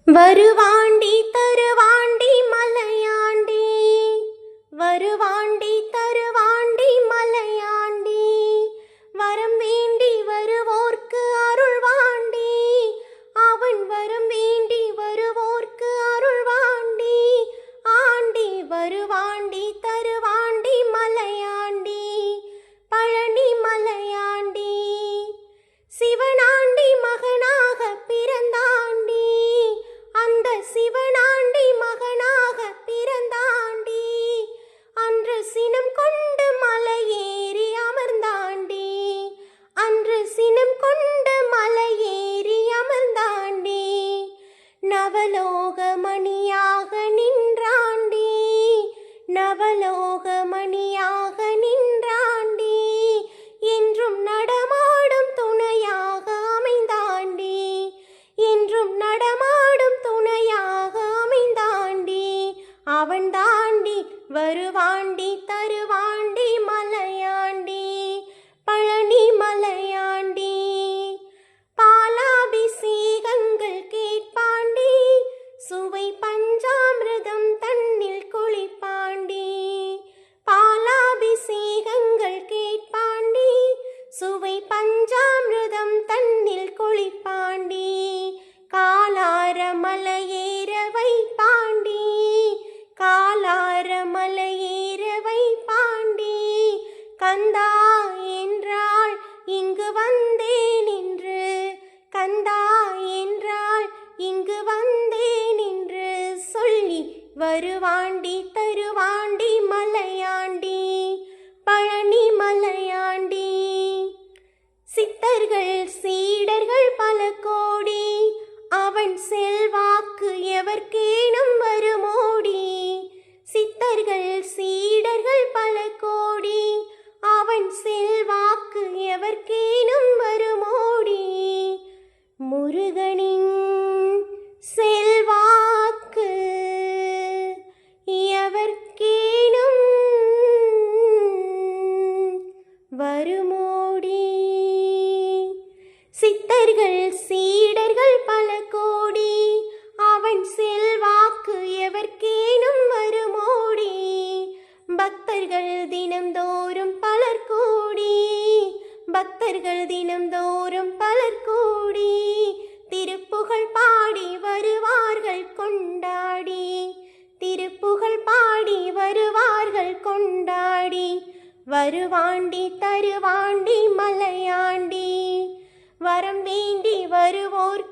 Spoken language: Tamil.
வருவாண்டி தருவாண்டி மலையாண்டி, வருவாண்டி தருவாண்டி மலையாண்டி, வரம் வேண்டி வருவோர்க்கு அருள்வாண்டி, அவன் வரம் வேண்டி வருவோர்க்கு அருள்வாண்டி, ஆண்டி வருவாண்டி தருவாண்டி மலையாண்டி, பழனி மலையாண்டி, சிவனாண்டி மகனாக பிறந்தாண்டி, அந்த சிவனாண்டி மகனாக பிறந்தாண்டி, அன்று சினம் கொண்டு மலையேறி அமர்ந்தாண்டி, அன்று சினம் கொண்டு மலையேறி அமர்ந்தாண்டி, நவலோக மணியாக நின்றாண்டி, நவலோக மணியாக நின்றாண்டி, என்றும் நடமாடும் துணையாக அமைந்தாண்டி, என்றும் நடமாடும் துணையாக அமைந்தாண்டி, அவன் தாண்டி வருவாண்டி தருவாண்டி மலையாண்டி, பழனி மலையாண்டி, பாலாபிஷேகங்கள் கேட்பாண்டி, சுவை பஞ்சாமிர்தம் தன்னில் குளிப்பாண்டி, பாலாபிஷேகங்கள் கேட்பாண்டி, சுவை பஞ்சாமிர்தம் தன்னில் குளிப்பாண்டி, காலார மலையேற வைப்பாண்டி, காலார மலையேற வைப்பாண்டி, கந்தா என்றாள் இங்கு வந்தேன் என்று, கந்தா என்றாள் இங்கு வந்தேன் என்று சொல்லி வருவாண்டி தருவாண்டி மலையாண்டி, பழனி மலையாண்டி, சித்தர்கள் சீடர்கள் பல கோடி, அவன் செல்வாக்கு எவர்க்கேனும் வருமோடி, சித்தர்கள் சீடர்கள் பல கோடி, அவன் செல்வாக்கு எவர்க்கேனும் வருமோடி, முருகனின் செல்வாக்கு எவர்க்கேனும் வருமோடி, சித்தர்கள் சீடர்கள் பல கோடி, அவன் செல்வாக்கு எவர்க்கேனும் வருமோடி, பக்தர்கள் தினம்தோறும் பலர் கூடி, பக்தர்கள் தினம்தோறும் பலர் கூடி, திருப்புகழ் பாடி வருவார்கள் கொண்டாடி, திருப்புகழ் பாடி வருவார்கள் கொண்டாடி, வருவாண்டி தருவாண்டி மலையாண்டி, வரம் வேண்டி வருவோர்